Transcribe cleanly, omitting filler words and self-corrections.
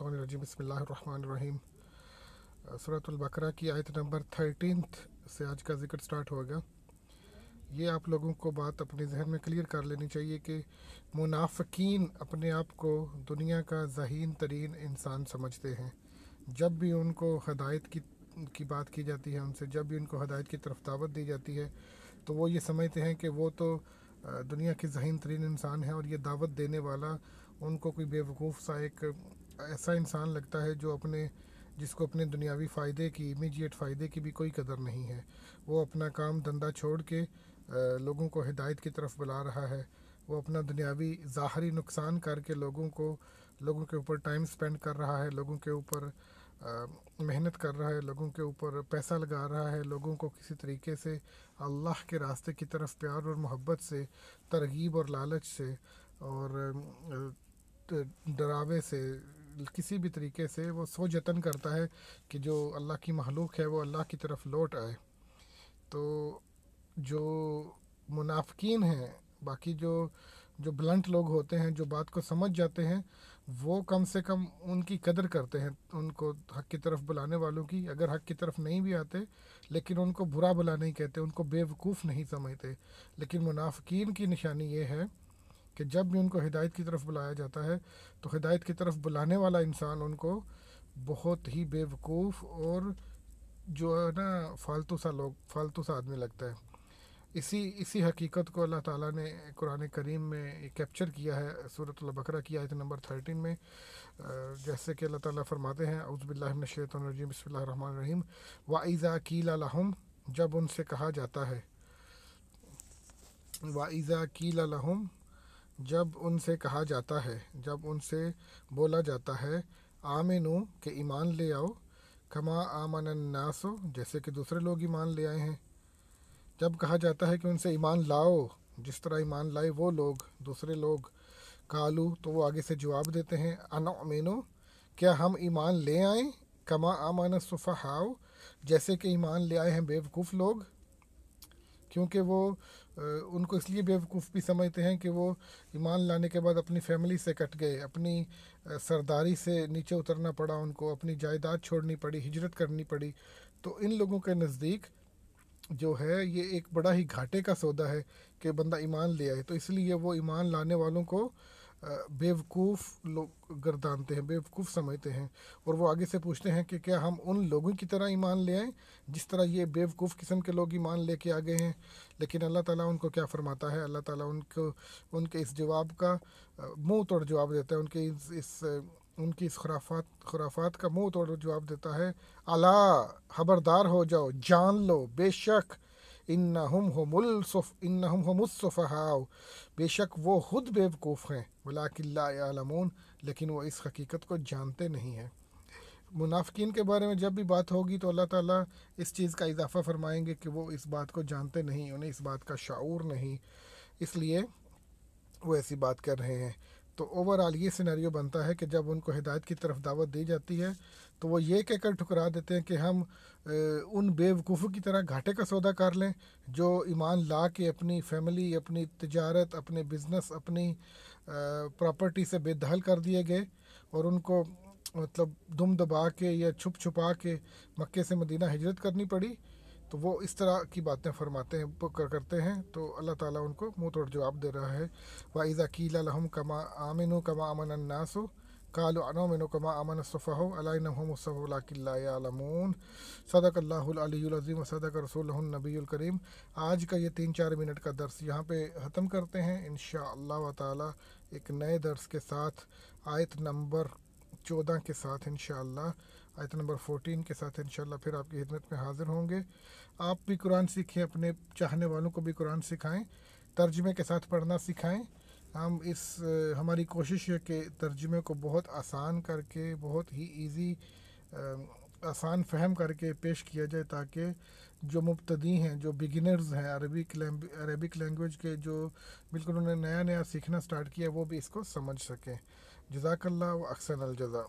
मिनशैतानिर्रजीम बिस्मिल्लाहिर्रहमानिर्रहीम। सूरतुल बकरा की आयत नंबर 13 से आज का ज़िक्र स्टार्ट होगा। ये आप लोगों को बात अपने जहन में क्लियर कर लेनी चाहिए कि मुनाफिकीन अपने आप को दुनिया का ज़हीन तरीन इंसान समझते हैं। जब भी उनको हदायत की बात की जाती है, उनसे जब भी उनको हदायत की तरफ दावत दी जाती है, तो वो ये समझते हैं कि वो तो दुनिया के ज़हीन तरीन इंसान है और ये दावत देने वाला उनको कोई बेवकूफ़ सा एक ऐसा इंसान लगता है जो जिसको अपने दुनियावी फ़ायदे की, इमीडिएट फ़ायदे की भी कोई कदर नहीं है। वो अपना काम धंधा छोड़ के लोगों को हिदायत की तरफ बुला रहा है। वो अपना दुनियावी ज़ाहरी नुकसान करके लोगों के ऊपर टाइम स्पेंड कर रहा है, लोगों के ऊपर मेहनत कर रहा है, लोगों के ऊपर पैसा लगा रहा है, लोगों को किसी तरीके से अल्लाह के रास्ते की तरफ प्यार और मोहब्बत से, तरगीब और लालच से और डरावे से, किसी भी तरीके से वो सोच जतन करता है कि जो अल्लाह की महलूक है वो अल्लाह की तरफ लौट आए। तो जो मुनाफिकीन हैं, बाकी जो जो ब्लंट लोग होते हैं, जो बात को समझ जाते हैं, वो कम से कम उनकी कदर करते हैं, उनको हक़ की तरफ बुलाने वालों की। अगर हक़ की तरफ नहीं भी आते लेकिन उनको बुरा भला नहीं कहते, उनको बेवकूफ़ नहीं समझते। लेकिन मुनाफिकीन की निशानी ये है कि जब भी उनको हिदायत की तरफ बुलाया जाता है तो हिदायत की तरफ बुलाने वाला इंसान उनको बहुत ही बेवकूफ़ और जो है ना फालतू सा आदमी लगता है। इसी हकीकत को अल्लाह ताला ने कुरान करीम में कैप्चर किया है सूरतुल बकरा की आयत नंबर 13 में। जैसे कि अल्लाह ताला फरमाते हैं, औज़ु बिल्लाहि मिनश शैतानिर रजीम बिस्मिल्लाहिर रहमानिर रहीम, व इज़ा कीला लहुम, जब उनसे कहा जाता है, व इज़ा कीला लहुम, जब उनसे कहा जाता है, जब उनसे बोला जाता है, आमिनू के ईमान ले आओ, कमा आमनन नासो, जैसे कि दूसरे लोग ईमान ले आए हैं। जब कहा जाता है कि उनसे ईमान लाओ जिस तरह ईमान लाए वो लोग, दूसरे लोग, कालू, तो वो आगे से जवाब देते हैं, अनुमिनु, क्या हम ईमान ले आएँ, कमा आमन सुफहाओ, जैसे कि ईमान ले आए हैं बेवकूफ़ लोग। क्योंकि वो उनको इसलिए बेवकूफ़ भी समझते हैं कि वो ईमान लाने के बाद अपनी फैमिली से कट गए, अपनी सरदारी से नीचे उतरना पड़ा, उनको अपनी जायदाद छोड़नी पड़ी, हिजरत करनी पड़ी। तो इन लोगों के नज़दीक जो है ये एक बड़ा ही घाटे का सौदा है कि बंदा ईमान ले आए। तो इसलिए वो ईमान लाने वालों को बेवकूफ़ लोग गर्दानते हैं, बेवकूफ़ समझते हैं। और वो आगे से पूछते हैं कि क्या हम उन लोगों की तरह ईमान ले आएँ जिस तरह ये बेवकूफ़ किस्म के लोग ईमान लेके आ गए हैं। लेकिन अल्लाह ताला उनको क्या फरमाता है, अल्लाह ताला उनके इस जवाब का मुंह तोड़ जवाब देता है, उनकी इस खुराफात का मुंह तोड़ जवाब देता है। अला, खबरदार हो जाओ, जान लो, बेशक इन्नहुम हुमुस्सुफहाओ, बेशक वो खुद बेवकूफ़ हैं, वलाकिन ला यालमून, लेकिन वो इस हकीकत को जानते नहीं हैं। मुनाफिकीन के बारे में जब भी बात होगी तो अल्लाह ताला इस चीज़ का इजाफ़ा फरमाएंगे कि वो इस बात को जानते नहीं, उन्हें इस बात का शाऊर नहीं, इसलिए वो ऐसी बात कर रहे हैं। तो ओवरऑल ये सिनेरियो बनता है कि जब उनको हिदायत की तरफ दावत दी जाती है तो वो ये कहकर ठुकरा देते हैं कि हम उन बेवकूफ़ों की तरह घाटे का सौदा कर लें जो ईमान ला के अपनी फैमिली, अपनी तिजारत, अपने बिज़नेस, अपनी प्रॉपर्टी से बेदखल कर दिए गए और उनको मतलब दुम दबा के या छुप छुपा के मक्के से मदीना हिजरत करनी पड़ी। तो वो इस तरह की बातें फरमाते हैं, करते हैं। तो अल्लाह ताला उनको मुंह तोड़ जवाब दे रहा है, व इज़ा कीला लहुम कमा आमिनु कमा आमन अन्नासु कालू अनुमिनु कमा आमन सुफहाउ अला इन्नहुम मुस्सफू वलाकिन ला यालमून। सदक़ल्लाहुल अलीयुल अज़ीम व सदक़ रसूलुहुन नबियुल करीम। आज का ये 3-4 मिनट का दर्स यहाँ पे ख़त्म करते हैं। इंशाअल्लाह व ताला एक नए दर्स के साथ आयत नंबर 14 के साथ इंशाअल्लाह, आयत नंबर 14 के साथ इंशाअल्लाह फिर आपकी खिदमत में हाज़िर होंगे। आप भी कुरान सीखें, अपने चाहने वालों को भी कुरान सिखाएं, तर्जुमे के साथ पढ़ना सिखाएं। हमारी कोशिश है कि तर्जुमे को बहुत आसान करके, बहुत ही इजी, आसान फ़हम करके पेश किया जाए ताकि जो मुब्तदी हैं, जो बिगिनर्स हैं अरबिक लैंग्वेज के, जो बिल्कुल उन्होंने नया नया सीखना स्टार्ट किया, वो भी इसको समझ सकें। जज़ाकल्लाह व अहसन अल जज़ा।